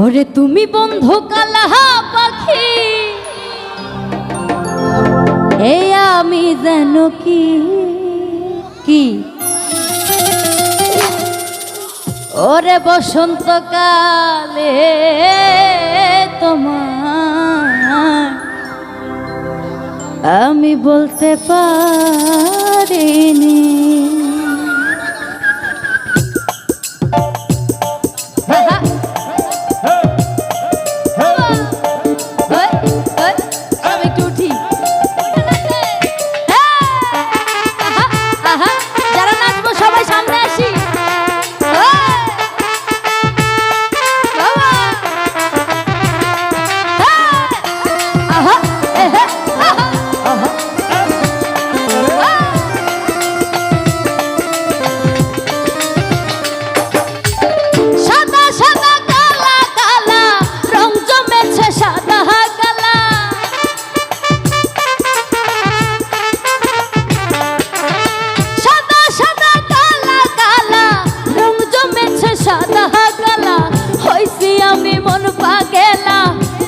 ওরে তুমি বন্ধু কালাহা পাখি, এই আমি যেন কি কি ওরে বসন্তকালে তোমার আমি বলতে পারিনি।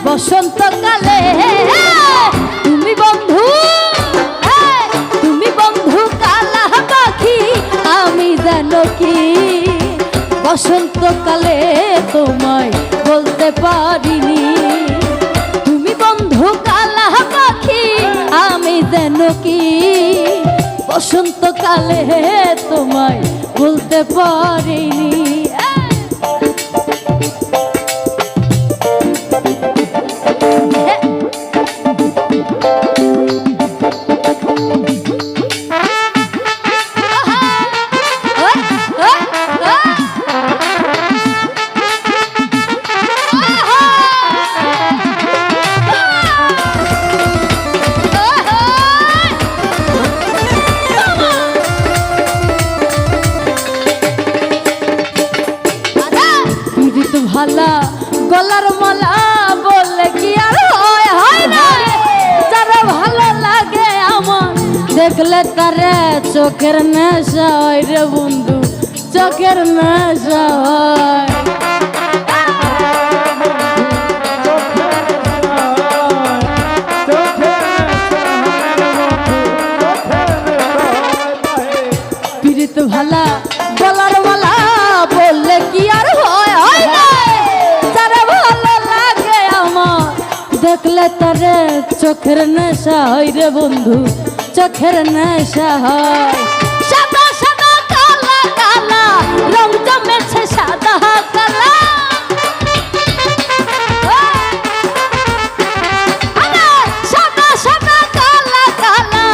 বসন্তকালে তুমি বন্ধু, তুমি বন্ধু কালা পাখি, আমি জানো কি বসন্তকালে তোমায় বলতে পারিনি। তুমি বন্ধু কালা পাখি, আমি জানো কি বসন্তকালে তোমায় বলতে পারিনি। ভালা গলার মালা বললে কি আর হয়, হয় না। যারা ভালো লাগে আমার দেখলে তারে চোখের নেশা হয় রে বন্ধু, চোখের নেশা হয়। পীড়িত ভালা গলার মালা বললে কি আর হয়, হয় না। যারা ভালো লাগে আমার দেখলে তারে চোখের নেশা হয় রে বন্ধু, চোখের নেশা হয়। সাদা সাদা কালা কালা রং জমেছে সাদা কালা, সাদা সাদা কালা কালা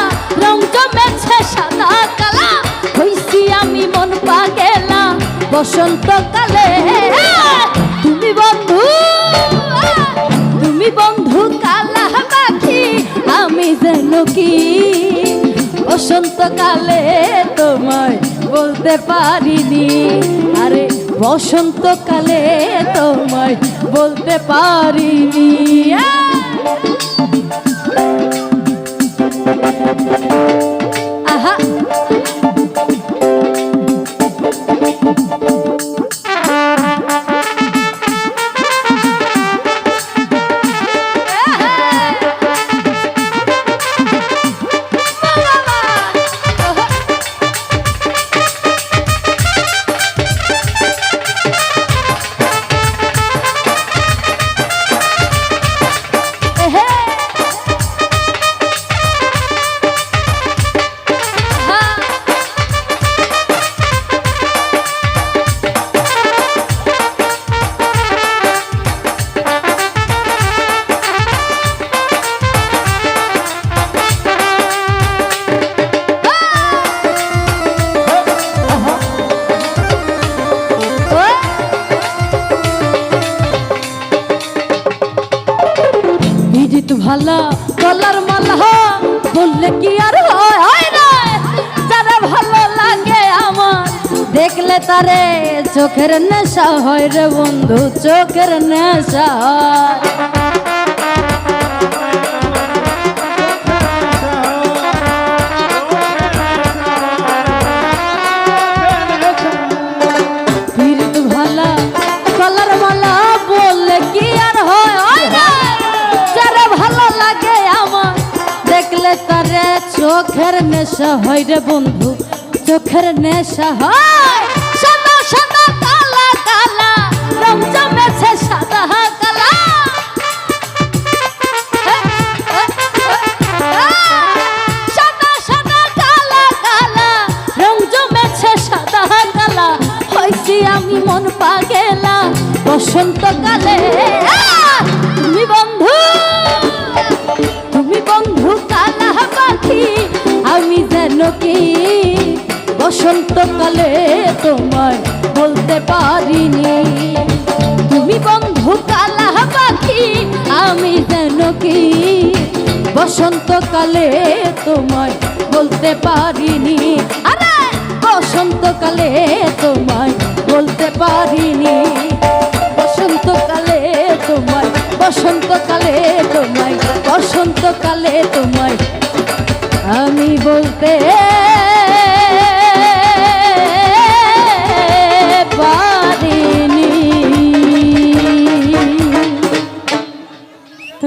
রং জমেছে সাদা কালা। হইছি আমি মন পাগেলা বসন্তকালে, তুমি বন্ধু, তুমি বন্ধু কালা পাখি, আমি যেন কি বসন্তকালে তোমায় বলতে পারিনি। আরে বসন্তকালে তোমায় বলতে পারিনি। আহা ভালা গলার মালা বললে কি আর হয়, হয় না। যারা ভালো লাগে আমার দেখলে তারে চোখের নেশা হয় রে বন্ধু, চোখের নেশা হয়। পীড়িত ভালা গলার মালা বললে তারে চোখের নেশা হয় রে বন্ধু, চোখের নেশা হয়। সাদা সাদা কালা কালা রং জমেছে সাদা কালা, সাদা সাদা কালা কালা রং জমেছে সাদা কালা। হইছি আমি মন পাগেলা বসন্তকালে। তুমি বন্ধু, তুমি বন্ধু কালা পাখি, আমি যেন কি বসন্তকালে তোমায় বলতে পারিনি। তুমি বন্ধু কালা পাখি, আমি যেন কি বসন্তকালে তোমায় বলতে পারিনি। আরে বসন্তকালে তোমায় বলতে পারিনি। বসন্তকালে তোমায়, বসন্তকালে তোমায়, বসন্তকালে তোমায় আমি বলতে